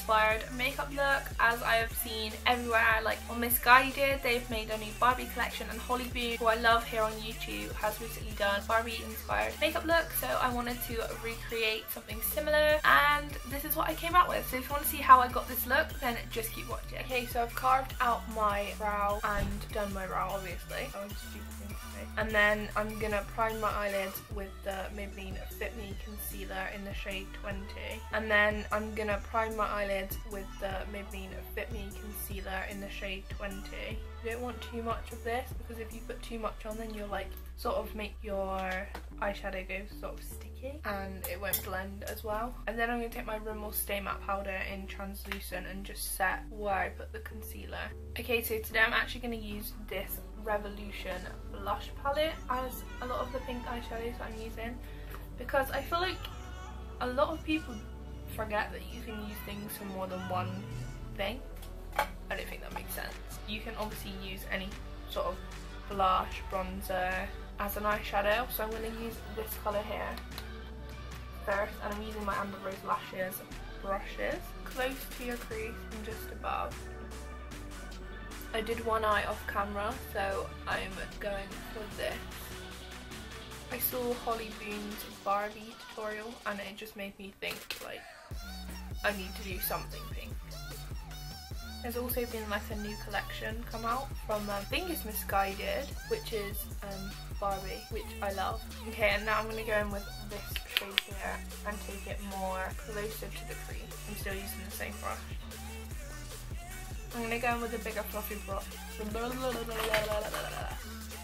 inspired makeup look, as I have seen everywhere. Like on Misguided, they've made a new Barbie collection, and Hollywood, who I love here on YouTube, has recently done Barbie inspired makeup look, so I wanted to recreate something similar, and this is what I came out with. So if you want to see how I got this look, then just keep watching. Okay, so I've carved out my brow and done my brow, obviously. Oh, stupid thing to say. And then I'm gonna prime my eyelids with the Maybelline Fit Me concealer in the shade 20, and then I'm gonna prime my eyelids with the Maybelline Fit Me concealer in the shade 20. You don't want too much of this, because if you put too much on, then you'll like sort of make your eyeshadow go sort of sticky and it won't blend as well. And then I'm going to take my Rimmel Stay Matte Powder in translucent and just set where I put the concealer. Okay, so today I'm actually going to use this Revolution blush palette as a lot of the pink eyeshadows I'm using, because I feel like a lot of people forget that you can use things for more than one thing. I don't think that makes sense. You can obviously use any sort of blush, bronzer as an eyeshadow, so I'm going to use this colour here first, and I'm using my Amber Rose Lashes brushes close to your crease and just above. I did one eye off camera, so I'm going for this. I saw Holly Boone's Barbie tutorial and it just made me think like I need to do something pink. There's also been like a new collection come out from I think it's Misguided, which is Barbie, which I love. Okay, and now I'm going to go in with this shade here and take it more closer to the crease. I'm still using the same brush. I'm going to go in with a bigger fluffy brush.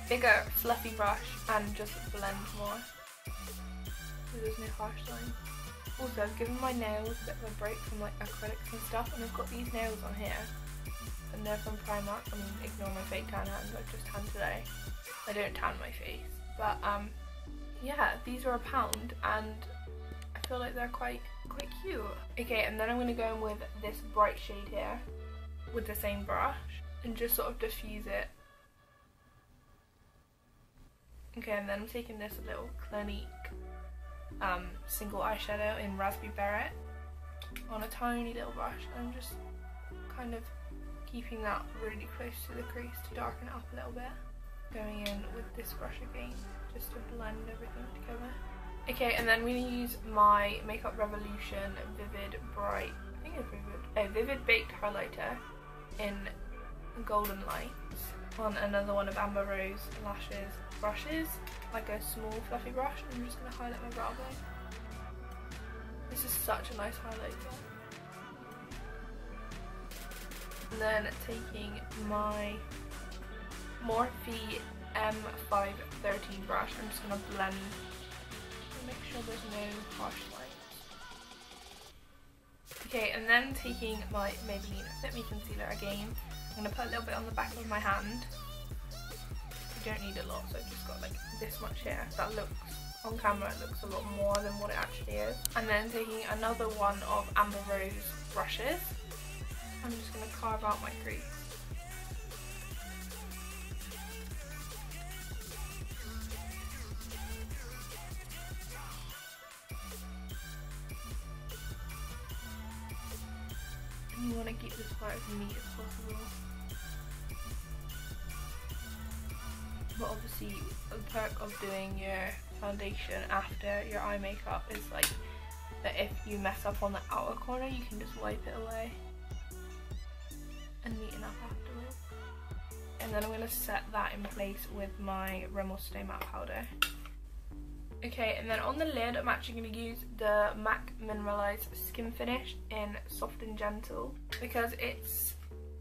Bigger fluffy brush and just blend more. So there's no harsh line. Also, I've given my nails a bit of a break from like acrylics and stuff, and I've got these nails on here, and they're from Primark. I mean, ignore my fake tan hands, I've just tanned today. I don't tan my face, but yeah, these are £1 and I feel like they're quite cute. Okay, and then I'm going to go in with this bright shade here with the same brush and just sort of diffuse it. Okay, and then I'm taking this little Clinique single eyeshadow in Raspberry Beret on a tiny little brush, and I'm just kind of keeping that really close to the crease to darken it up a little bit. Going in with this brush again just to blend everything together. Okay, and then I'm going to use my Makeup Revolution Vivid Bright, I think it's Vivid Baked Highlighter in Golden Lights on another one of Amber Rose Lashes brushes, like a small fluffy brush. I'm just going to highlight my brow bone. This is such a nice highlighter. And then taking my Morphe M513 brush, I'm just going to blend and make sure there's no harsh lines. Okay, and then taking my Maybelline Fit Me concealer again, I'm going to put a little bit on the back of my hand. You don't need a lot, so I've just got like this much here. That looks, on camera it looks a lot more than what it actually is. And then taking another one of Amber Rose brushes, I'm just going to carve out my crease. And you want to keep this part as neat as possible. But obviously the perk of doing your foundation after your eye makeup is like that if you mess up on the outer corner, you can just wipe it away and neaten up afterwards. And then I'm going to set that in place with my Rimmel Stay Matte Powder. Okay, and then on the lid I'm actually going to use the MAC Mineralized Skin Finish in Soft and Gentle, because it's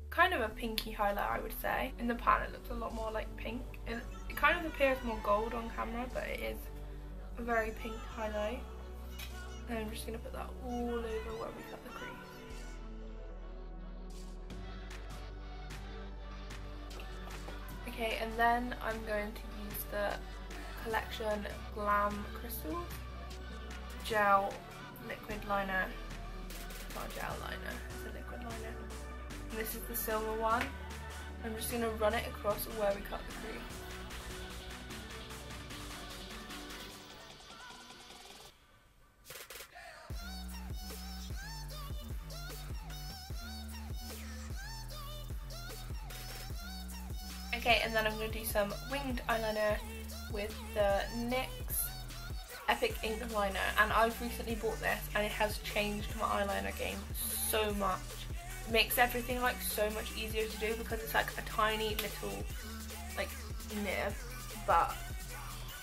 kind of a pinky highlight, I would say. In the pan it looks a lot more like pink. It kind of appears more gold on camera, but it is a very pink highlight. And I'm just going to put that all over where we cut the crease. Okay, and then I'm going to use the Collection Glam Crystal Gel Liquid Liner. It's not a gel liner, it's a liquid liner. And this is the silver one. I'm just going to run it across where we cut the crease. Okay, and then I'm going to do some winged eyeliner with the NYX Epic Ink Liner, and I've recently bought this and it has changed my eyeliner game so much. It makes everything like so much easier to do because it's like a tiny little like nib, but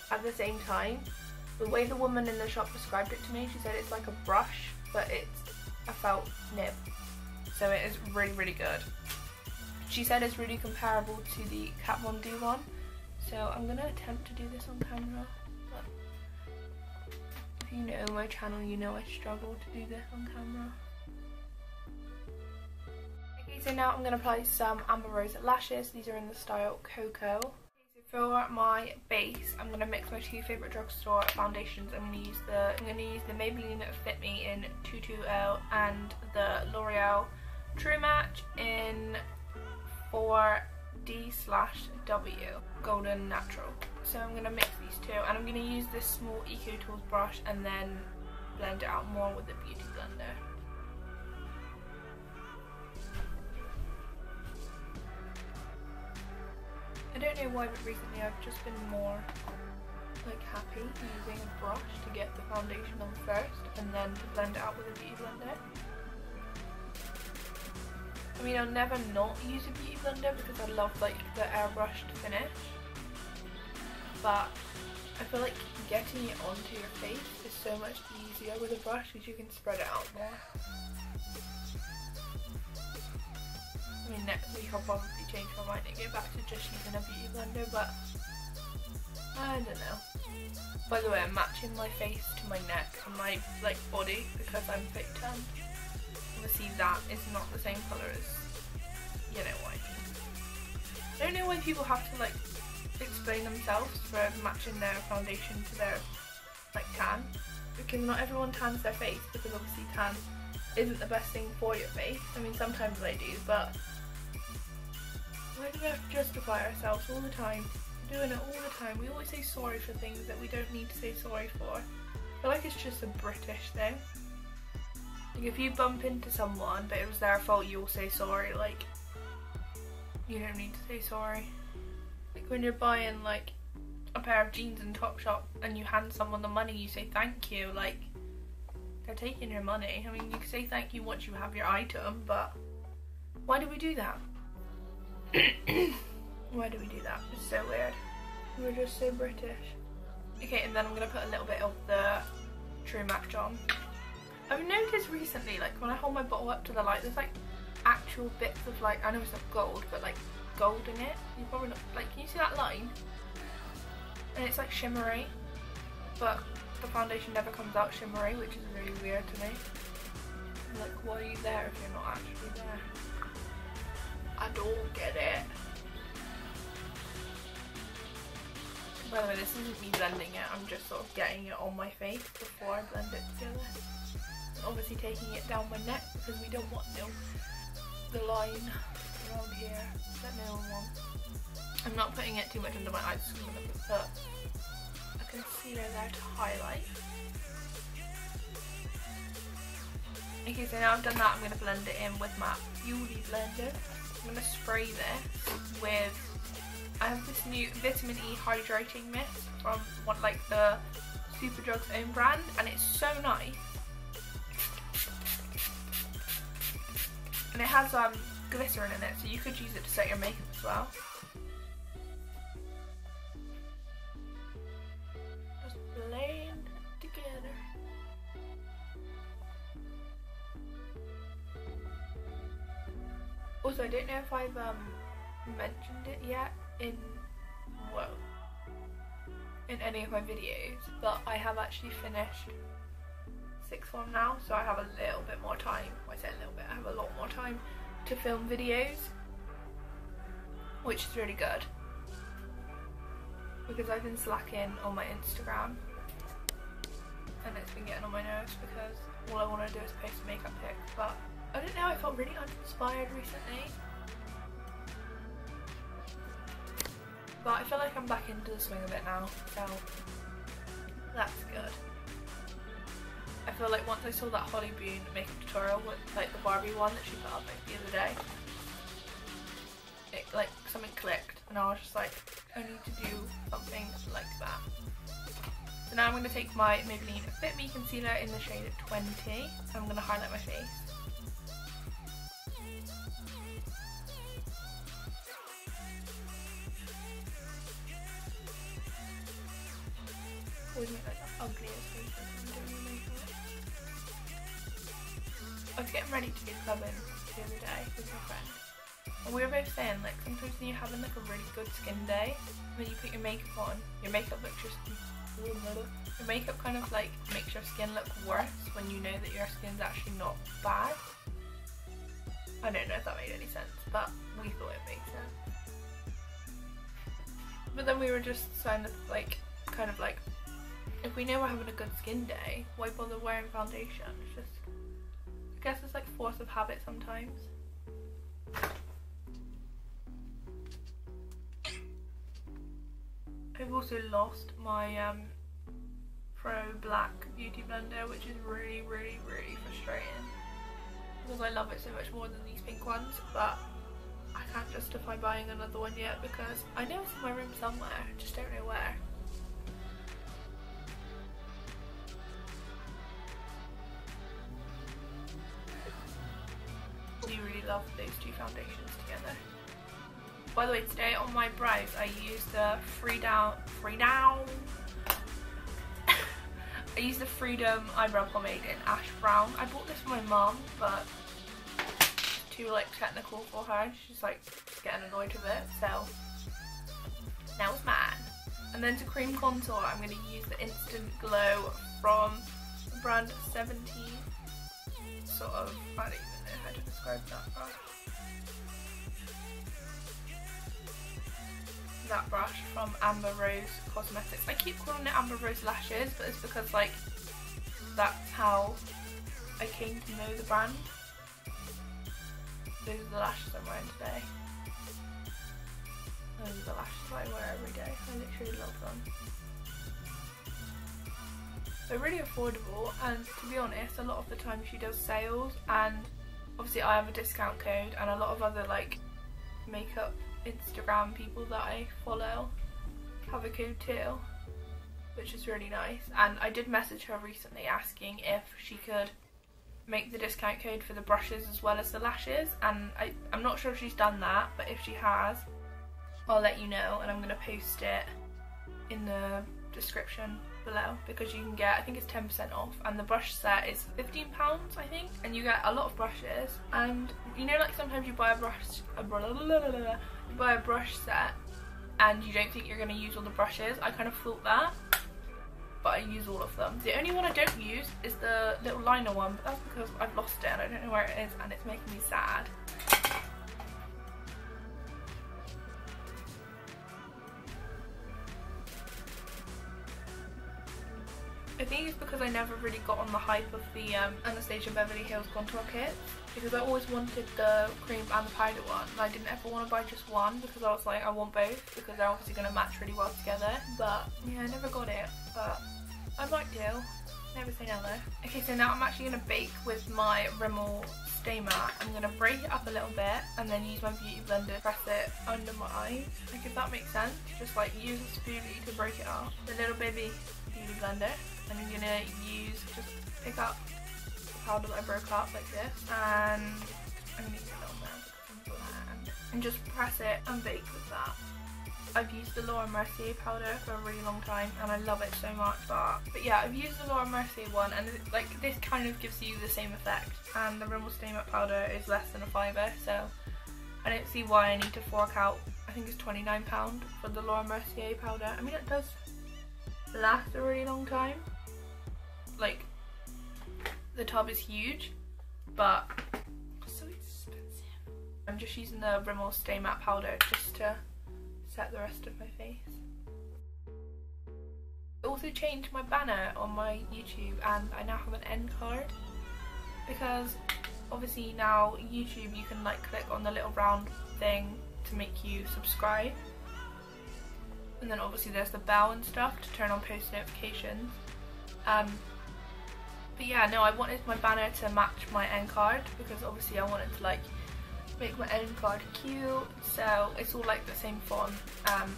at the same time, the way the woman in the shop described it to me, she said it's like a brush, but it's a felt nib, so it is really, really good. She said it's really comparable to the Kat Von D one, so I'm going to attempt to do this on camera. But if you know my channel, you know I struggle to do this on camera. Okay, so now I'm going to apply some Amber Rose lashes. These are in the style Cocoa. Okay, so for my base, I'm going to mix my two favourite drugstore foundations. I'm going to use the Maybelline Fit Me in 220 and the L'Oreal True Match in 4D/W Golden Natural. So I'm going to mix these two, and I'm going to use this small Eco Tools brush and then blend it out more with the Beauty Blender. I don't know why, but recently I've just been more like happy using a brush to get the foundation on first and then to blend it out with a Beauty Blender. I mean, I'll never not use a Beauty Blender because I love like the airbrushed finish, but I feel like getting it onto your face is so much easier with a brush because you can spread it out more. I mean, next week I'll probably change my mind and go back to just using a Beauty Blender, but I don't know. By the way, I'm matching my face to my neck and my like body because I'm fake tan. Obviously that is not the same colour as, you know what I mean. I don't know why people have to like explain themselves for matching their foundation to their like tan, because not everyone tans their face, because obviously tan isn't the best thing for your face. I mean, sometimes I do, but why do we have to justify ourselves all the time? We're doing it all the time. We always say sorry for things that we don't need to say sorry for. I feel like it's just a British thing. Like, if you bump into someone but it was their fault, you'll say sorry. Like, you don't need to say sorry. Like when you're buying like a pair of jeans in Topshop and you hand someone the money, you say thank you. Like, they're taking your money. I mean, you can say thank you once you have your item, but why do we do that? Why do we do that? It's so weird. We're just so British. Okay, and then I'm going to put a little bit of the True Match on. I've noticed recently, like when I hold my bottle up to the light, there's like actual bits of like, I know it's not gold, but like gold in it. You probably not, like, can you see that line? And it's like shimmery, but the foundation never comes out shimmery, which is really weird to me. Like, why are you there if you're not actually there? I don't get it. By the way, this isn't me blending it, I'm just sort of getting it on my face before I blend it together. Obviously taking it down my neck because we don't want the line around here that no one wants. I'm not putting it too much under my eyes, so I'm going to put a concealer there to highlight. Okay, so now I've done that, I'm going to blend it in with my Beauty Blender. I'm going to spray this with, I have this new vitamin E hydrating mist from like the Superdrug's own brand, and it's so nice. And it has glycerin in it, so you could use it to set your makeup as well. Just blend together. Also, I don't know if I've mentioned it yet in any of my videos, but I have actually finished sixth form now, so I have a little bit more time. I say a little bit, I have a lot more time to film videos, which is really good because I've been slacking on my Instagram and it's been getting on my nerves because all I want to do is post a makeup pic. But I don't know, I felt really uninspired recently, but I feel like I'm back into the swing of it now, so that's good. I feel like once I saw that Holly Boone makeup tutorial with like the Barbie one that she put up like the other day, it, like something clicked, and I was just like, I need to do something like that. So now I'm going to take my Maybelline Fit Me Concealer in the shade 20, and I'm going to highlight my face. Always make like the ugliest face when I'm doing makeup. I was getting ready to do clubbing the other day with my friend, and we were both saying like sometimes when you're having like a really good skin day, when you put your makeup on, your makeup looks just your makeup kind of like makes your skin look worse when you know that your skin's actually not bad. I don't know if that made any sense, but we thought it made sense. But then we were just kind of like, if we know we're having a good skin day, why bother wearing foundation? It's just, I guess it's like force of habit sometimes. I've also lost my Pro Black Beauty Blender, which is really frustrating because I love it so much more than these pink ones, but I can't justify buying another one yet because I know it's in my room somewhere, I just don't know where. I do really love those two foundations together. By the way, today on my brows I used the I used the Freedom eyebrow pomade in ash brown. I bought this for my mum, but it's too like technical for her. She's like getting annoyed with it, so now it's mine. And then to cream contour, I'm going to use the Instant Glow from the brand 17. Sort of, I don't even know how to describe that brush. That brush from Amber Rose Cosmetics. I keep calling it Amber Rose Lashes, but it's because like that's how I came to know the brand. Those are the lashes I'm wearing today. Those are the lashes I wear every day. I literally love them. They're really affordable, and to be honest, a lot of the time she does sales, and obviously I have a discount code, and a lot of other like makeup Instagram people that I follow have a code too, which is really nice. And I did message her recently asking if she could make the discount code for the brushes as well as the lashes, and I'm not sure if she's done that, but if she has, I'll let you know, and I'm going to post it in the description below, because you can get, I think it's 10% off, and the brush set is £15 I think, and you get a lot of brushes. And you know, like sometimes you buy a brush set and you don't think you're going to use all the brushes. I kind of thought that, but I use all of them. The only one I don't use is the little liner one, but that's because I've lost it and I don't know where it is, and it's making me sad. I think it's because I never really got on the hype of the Anastasia Beverly Hills contour kits, because I always wanted the cream and the powder one, and I didn't ever want to buy just one because I was like, I want both because they're obviously going to match really well together. But yeah, I never got it, but I might do. Never say never. Okay, so now I'm actually going to bake with my Rimmel Stay Matte. I'm going to break it up a little bit and then use my beauty blender to press it under my eyes. Like, if that makes sense, just like use a spoolie to break it up. The little baby beauty blender. And I'm gonna just pick up the powder that I broke up like this, and I'm gonna use it on there because I'm bland, and just press it and bake with that. I've used the Laura Mercier powder for a really long time and I love it so much, but yeah, I've used the Laura Mercier one, and like this kind of gives you the same effect, and the Rimmel Stay Matte powder is less than a £5, so I don't see why I need to fork out, I think it's £29 for the Laura Mercier powder. I mean, it does last a really long time. Like, the tub is huge, but it's so expensive. I'm just using the Rimmel Stay Matte powder just to set the rest of my face. I also changed my banner on my YouTube, and I now have an end card, because obviously now YouTube you can like click on the little round thing to make you subscribe, and then obviously there's the bell and stuff to turn on post notifications. But yeah, no, I wanted my banner to match my end card, because obviously I wanted to like make my own card cute, so it's all like the same font.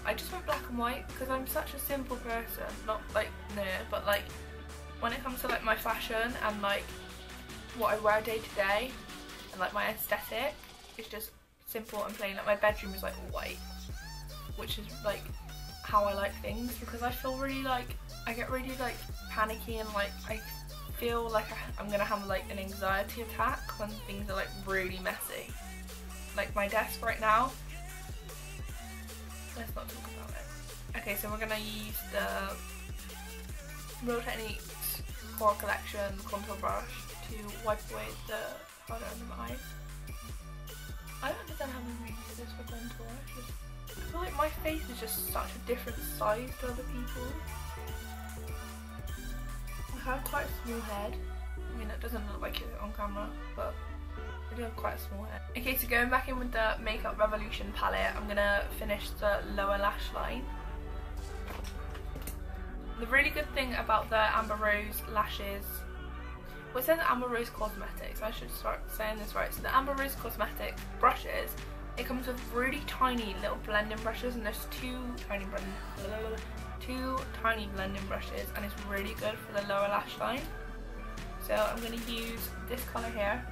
I just went black and white because I'm such a simple person, not like but like when it comes to like my fashion and like what I wear day to day and like my aesthetic, it's just simple and plain. Like my bedroom is like all white, which is like how I like things, because I feel really like, I get really like panicky and like I feel like I'm gonna have like an anxiety attack when things are like really messy. Like my desk right now, let's not talk about it. Okay, so we're gonna use the Real Techniques Core Collection contour brush to wipe away the powder under my eyes. I don't understand how we use this for contour. I feel like my face is just such a different size to other people's. I have quite a small head. I mean, it doesn't look like it on camera, but I do have quite a small head. Okay, so going back in with the Makeup Revolution palette, I'm gonna finish the lower lash line. The really good thing about the Amber Rose lashes, well, it says Amber Rose Cosmetics, I should start saying this right. So the Amber Rose Cosmetics brushes, it comes with really tiny little blending brushes, and there's two tiny blending brushes, and it's really good for the lower lash line. So I'm going to use this colour here,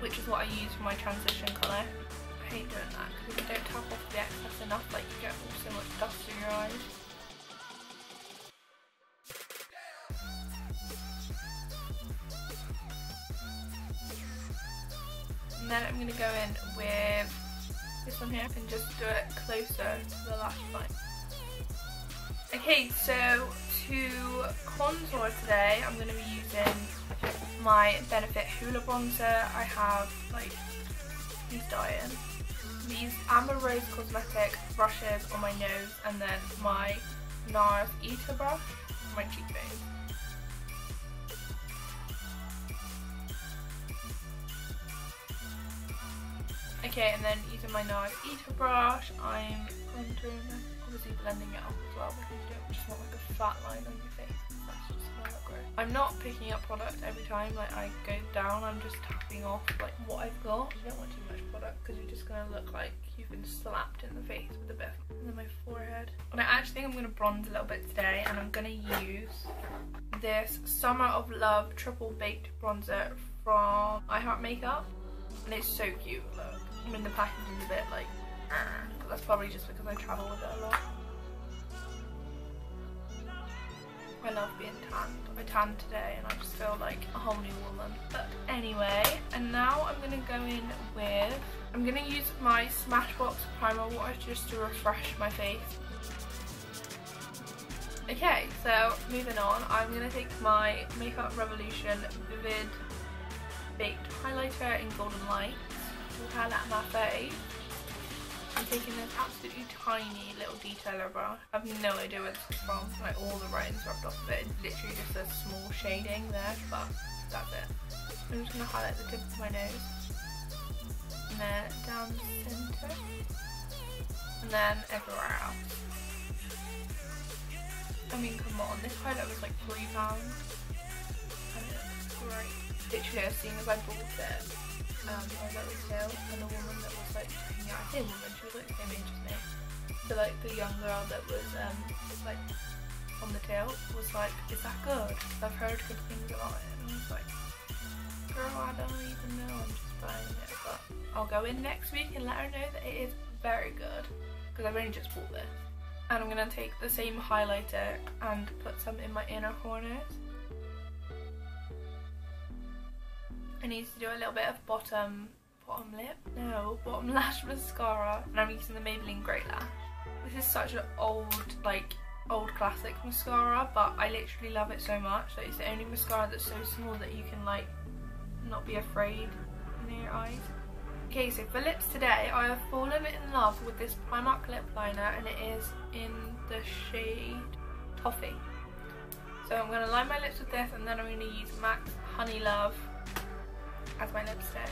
which is what I use for my transition colour. I hate doing that because if you don't tap off the excess enough, like you get so much dust in your eyes. And then I'm going to go in with this one here and just do it closer to the lash line. Okay, so to contour today, I'm going to be using my Benefit Hoola bronzer. I have like these dying. These Amber Rose Cosmetic brushes on my nose, and then my NARS Eater brush on my cheekbones. Okay, and then using my NARS Eater brush, I'm contouring, obviously blending it up as well, because you don't just want like a flat line on your face. That's just gonna look great. I'm not picking up product every time like I go down, I'm just tapping off like what I've got. You don't want too much product because you're just gonna look like you've been slapped in the face with a bit. And then my forehead. And I actually think I'm gonna bronze a little bit today, and I'm gonna use this Summer of Love Triple Baked Bronzer from I Heart Makeup. And it's so cute, look. I mean, the packaging is a bit like, but that's probably just because I travel with it a lot. I love being tanned. I tanned today and I just feel like a whole new woman. But anyway, and now I'm going to go in with, I'm going to use my Smashbox primer water just to refresh my face. Okay, so moving on, I'm going to take my Makeup Revolution Vivid Baked Highlighter in Golden Light to highlight my face. I'm taking this absolutely tiny little detailer brush. I have no idea where this is from. Like all the writing's rubbed off of it. It's literally just a small shading there, but that's it. I'm just going to highlight the tip of my nose. And then down the centre. And then everywhere else. I mean, come on. This highlight was like £3. And it's great. Literally, as soon as I bought it, I was at retail, and the woman that was like checking out, I say woman, she was like the same age as me. So like the young girl that was like on the tail was like, "Is that good? I've heard good things about it." And I was like, "Girl, I don't even know. I'm just buying it." But I'll go in next week and let her know that it is very good, because I've only just bought this. And I'm gonna take the same highlighter and put some in my inner corners. I need to do a little bit of bottom lash mascara, and I'm using the Maybelline Great Lash. This is such an old classic mascara, but I literally love it so much. Like, it's the only mascara that's so small that you can like not be afraid near your eyes. Okay, so for lips today, I have fallen in love with this Primark lip liner, and it is in the shade Toffee. So I'm going to line my lips with this, and then I'm going to use MAC's Honey Love as my lipstick.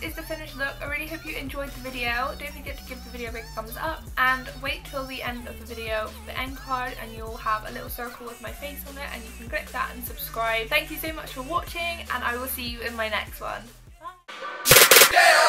is the finished look. I really hope you enjoyed the video. Don't forget to give the video a big thumbs up and wait till the end of the video for the end card, and you'll have a little circle with my face on it and you can click that and subscribe. Thank you so much for watching, and I will see you in my next one. Bye.